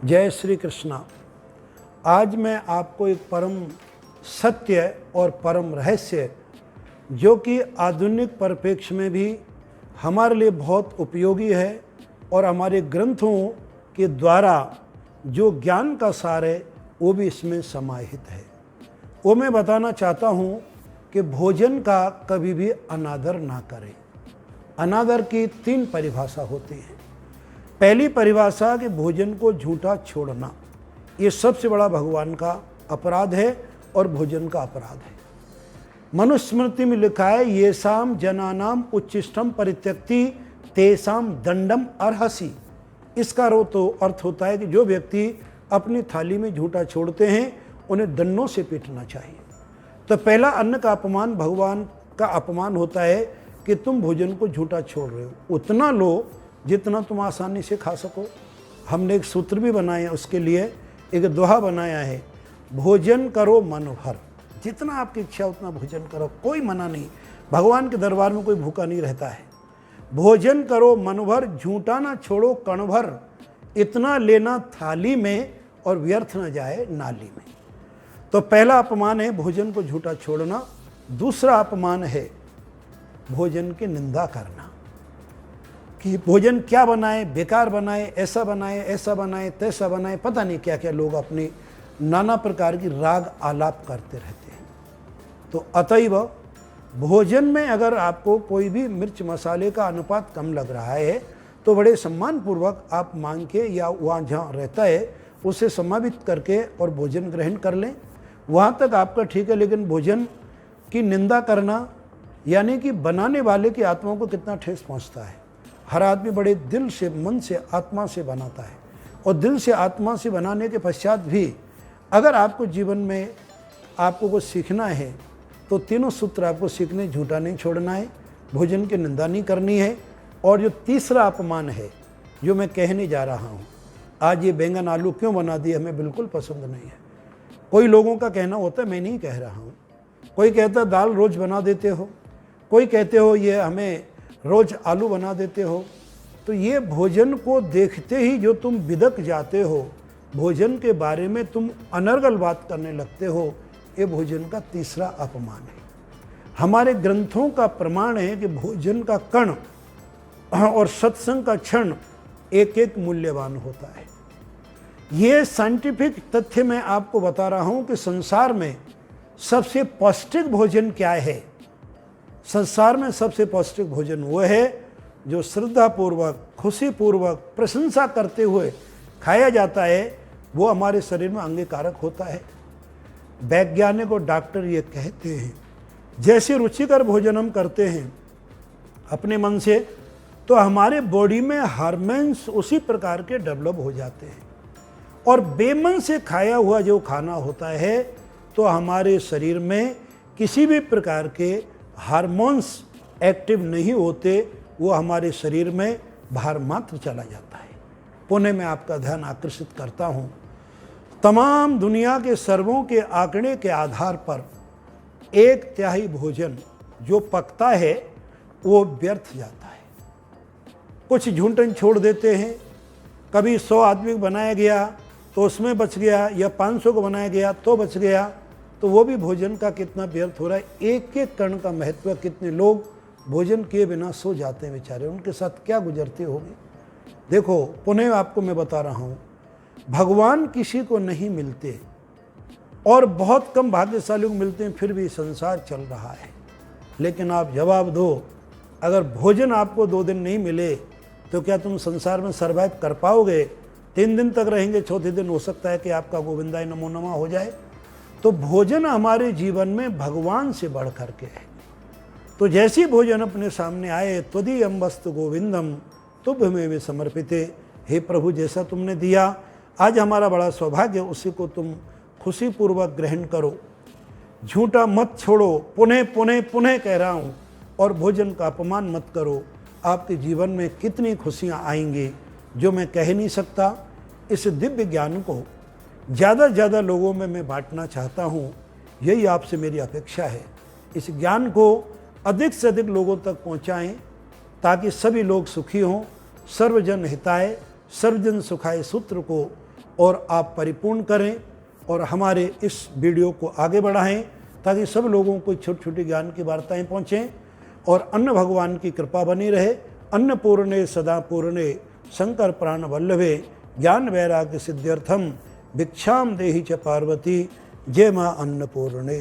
जय श्री कृष्णा। आज मैं आपको एक परम सत्य और परम रहस्य, जो कि आधुनिक परिप्रेक्ष्य में भी हमारे लिए बहुत उपयोगी है और हमारे ग्रंथों के द्वारा जो ज्ञान का सार है वो भी इसमें समाहित है, वो मैं बताना चाहता हूँ कि भोजन का कभी भी अनादर ना करें। अनादर की 3 परिभाषा होती है। पहली परिभाषा कि भोजन को झूठा छोड़ना, ये सबसे बड़ा भगवान का अपराध है और भोजन का अपराध है। मनुस्मृति में लिखा है, ये शाम जनानाम उच्चिष्टम परित्यक्ति तेसाम दंडम अर्हसि। इसका अर्थ होता है कि जो व्यक्ति अपनी थाली में झूठा छोड़ते हैं उन्हें दंडों से पीटना चाहिए। तो पहला अन्न का अपमान भगवान का अपमान होता है कि तुम भोजन को झूठा छोड़ रहे हो। उतना लो जितना तुम आसानी से खा सको। हमने एक सूत्र भी बनाया, उसके लिए एक दोहा बनाया है, भोजन करो मन भर। जितना आपकी इच्छा उतना भोजन करो, कोई मना नहीं। भगवान के दरबार में कोई भूखा नहीं रहता है। भोजन करो मन भर, झूठा ना छोड़ो कण भर। इतना लेना थाली में और व्यर्थ न जाए नाली में। तो पहला अपमान है भोजन को झूठा छोड़ना। दूसरा अपमान है भोजन की निंदा करना, कि भोजन क्या बनाए, बेकार बनाए, ऐसा बनाए, तैसा बनाए, पता नहीं क्या क्या लोग अपनी नाना प्रकार की राग आलाप करते रहते हैं। तो अतएव भोजन में अगर आपको कोई भी मिर्च मसाले का अनुपात कम लग रहा है तो बड़े सम्मानपूर्वक आप मांग के या वहाँ जहाँ रहता है उसे समावित करके और भोजन ग्रहण कर लें, वहाँ तक आपका ठीक है। लेकिन भोजन की निंदा करना यानी कि बनाने वाले की आत्मा को कितना ठेस पहुँचता है। हर आदमी बड़े दिल से, मन से, आत्मा से बनाता है, और दिल से आत्मा से बनाने के पश्चात भी अगर आपको जीवन में आपको कुछ सीखना है तो तीनों सूत्र आपको सीखने, झूठा नहीं छोड़ना है, भोजन की निंदा नहीं करनी है। और जो तीसरा अपमान है जो मैं कहने जा रहा हूँ, आज ये बैंगन आलू क्यों बना दिए हमें बिल्कुल पसंद नहीं है। कोई लोगों का कहना होता है, मैं नहीं कह रहा हूँ, कोई कहता है दाल रोज़ बना देते हो, कोई कहते हो ये हमें रोज़ आलू बना देते हो। तो ये भोजन को देखते ही जो तुम बिदक जाते हो, भोजन के बारे में तुम अनर्गल बात करने लगते हो, ये भोजन का तीसरा अपमान है। हमारे ग्रंथों का प्रमाण है कि भोजन का कण और सत्संग का क्षण एक एक मूल्यवान होता है। ये साइंटिफिक तथ्य मैं आपको बता रहा हूँ कि संसार में सबसे पौष्टिक भोजन क्या है। संसार में सबसे पौष्टिक भोजन वो है जो श्रद्धापूर्वक, खुशीपूर्वक, प्रशंसा करते हुए खाया जाता है, वो हमारे शरीर में अंगीकारक होता है। वैज्ञानिक और डॉक्टर ये कहते हैं, जैसे रुचिकर भोजन हम करते हैं अपने मन से, तो हमारे बॉडी में हार्मोन्स उसी प्रकार के डेवलप हो जाते हैं। और बेमन से खाया हुआ जो खाना होता है तो हमारे शरीर में किसी भी प्रकार के हार्मोन्स एक्टिव नहीं होते, वो हमारे शरीर में भार मात्र चला जाता है। पुनः मैं आपका ध्यान आकर्षित करता हूँ, तमाम दुनिया के सर्वों के आंकड़े के आधार पर 1/3 भोजन जो पकता है वो व्यर्थ जाता है। कुछ झूठन छोड़ देते हैं, कभी 100 आदमी को बनाया गया तो उसमें बच गया, या 500 को बनाया गया तो बच गया, तो वो भी भोजन का कितना व्यर्थ हो रहा है। एक एक कण का महत्व, कितने लोग भोजन किए बिना सो जाते हैं बेचारे, उनके साथ क्या गुजरती होगी। देखो, पुनः आपको मैं बता रहा हूँ, भगवान किसी को नहीं मिलते और बहुत कम भाग्यशालियों को मिलते हैं, फिर भी संसार चल रहा है। लेकिन आप जवाब दो, अगर भोजन आपको 2 दिन नहीं मिले तो क्या तुम संसार में सर्वाइव कर पाओगे? 3 दिन तक रहेंगे, चौथे दिन हो सकता है कि आपका गोविंदाय नमो नमः हो जाए। तो भोजन हमारे जीवन में भगवान से बढ़ करके है। तो जैसी भोजन अपने सामने आए, त्वदीयं वस्तु गोविंदम तुभ्यमेव वे समर्पिते। हे प्रभु, जैसा तुमने दिया आज हमारा बड़ा सौभाग्य, उसी को तुम खुशीपूर्वक ग्रहण करो। झूठा मत छोड़ो, पुनः पुनः पुनः कह रहा हूँ, और भोजन का अपमान मत करो। आपके जीवन में कितनी खुशियाँ आएंगी जो मैं कह नहीं सकता। इस दिव्य ज्ञान को ज़्यादा से ज़्यादा लोगों में मैं बांटना चाहता हूँ, यही आपसे मेरी अपेक्षा है। इस ज्ञान को अधिक से अधिक लोगों तक पहुँचाएँ ताकि सभी लोग सुखी हों। सर्वजन हिताय सर्वजन सुखाय सूत्र को और आप परिपूर्ण करें और हमारे इस वीडियो को आगे बढ़ाएं ताकि सब लोगों को छोटी छोटी ज्ञान की वार्ताएं पहुँचें और अन्न भगवान की कृपा बनी रहे। अन्नपूर्णे सदा पूर्णे शंकर प्राण वल्लभे ज्ञान वैराग्य सिद्ध्यर्थम भिक्षाम देहि च पार्वती। जय माँ अन्नपूर्णे।